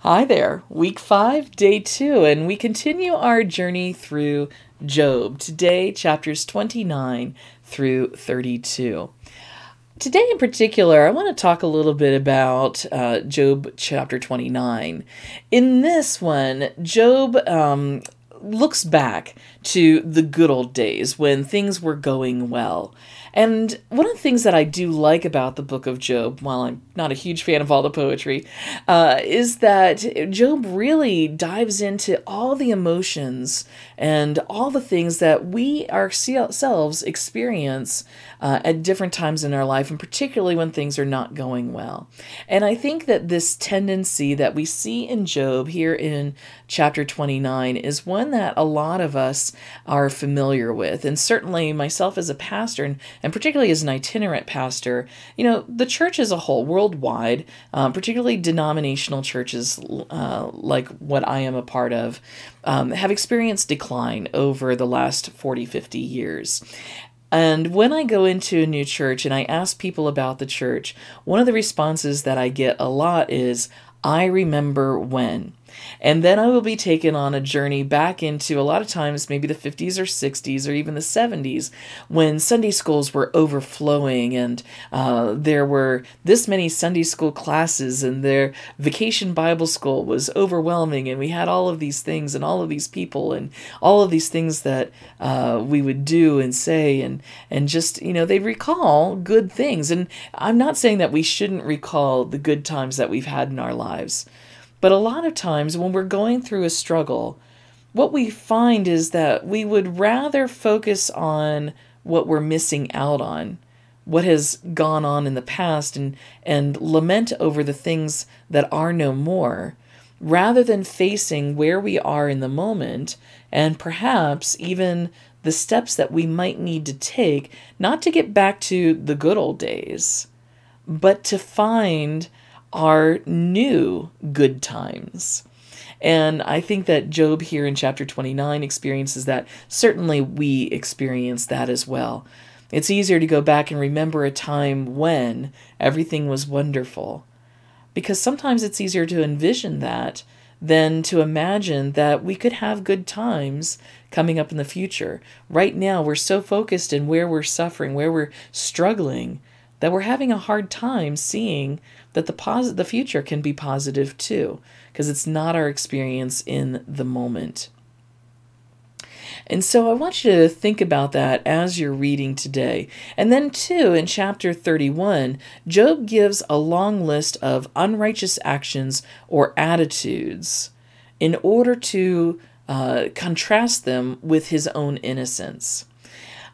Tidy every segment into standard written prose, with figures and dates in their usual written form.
Hi there, week 5, day 2, and we continue our journey through Job. Today, chapters 29 through 32. Today in particular, I want to talk a little bit about Job chapter 29. In this one, Job looks back to the good old days when things were going well. And one of the things that I do like about the book of Job, while I'm not a huge fan of all the poetry, is that Job really dives into all the emotions and all the things that we ourselves experience at different times in our life, and particularly when things are not going well. And I think that this tendency that we see in Job here in chapter 29 is one that a lot of us are familiar with. And certainly myself as a pastor, and particularly as an itinerant pastor, the church as a whole, worldwide, particularly denominational churches like what I am a part of, have experienced decline over the last 40, 50 years. And when I go into a new church and I ask people about the church, one of the responses that I get a lot is, I remember when. And then I will be taken on a journey back into, a lot of times, maybe the 50s or 60s or even the 70s, when Sunday schools were overflowing and there were this many Sunday school classes and their vacation Bible school was overwhelming, and we had all of these things and all of these people and all of these things that we would do and say and just, they'd recall good things. And I'm not saying that we shouldn't recall the good times that we've had in our lives. But a lot of times when we're going through a struggle, what we find is that we would rather focus on what we're missing out on, what has gone on in the past, and lament over the things that are no more, rather than facing where we are in the moment and perhaps even the steps that we might need to take, not to get back to the good old days, but to find our new good times. And I think that Job here in chapter 29 experiences that. Certainly we experience that as well. It's easier to go back and remember a time when everything was wonderful, because sometimes it's easier to envision that than to imagine that we could have good times coming up in the future. Right now, we're so focused in where we're suffering, where we're struggling, that we're having a hard time seeing that the future can be positive too, because it's not our experience in the moment. And so I want you to think about that as you're reading today. And then too, in chapter 31, Job gives a long list of unrighteous actions or attitudes in order to contrast them with his own innocence.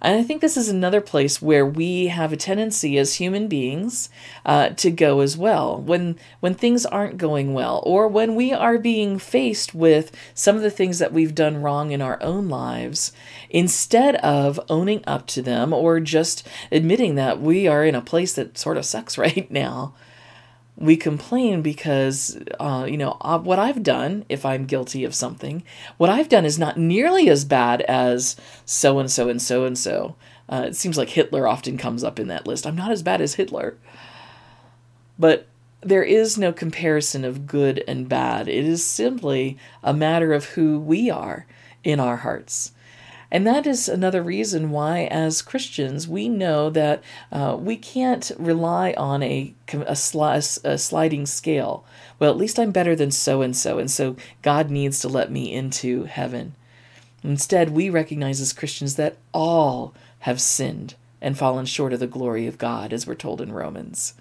And I think this is another place where we have a tendency as human beings to go as well. When things aren't going well, or when we are being faced with some of the things that we've done wrong in our own lives, instead of owning up to them or just admitting that we are in a place that sort of sucks right now, we complain because, what I've done, if I'm guilty of something, what I've done is not nearly as bad as so-and-so and so-and-so. It seems like Hitler often comes up in that list. I'm not as bad as Hitler. But there is no comparison of good and bad. It is simply a matter of who we are in our hearts. And that is another reason why, as Christians, we know that we can't rely on a sliding scale. Well, at least I'm better than so-and-so, and so God needs to let me into heaven. Instead, we recognize as Christians that all have sinned and fallen short of the glory of God, as we're told in Romans.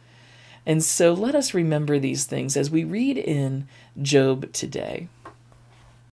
And so let us remember these things as we read in Job today.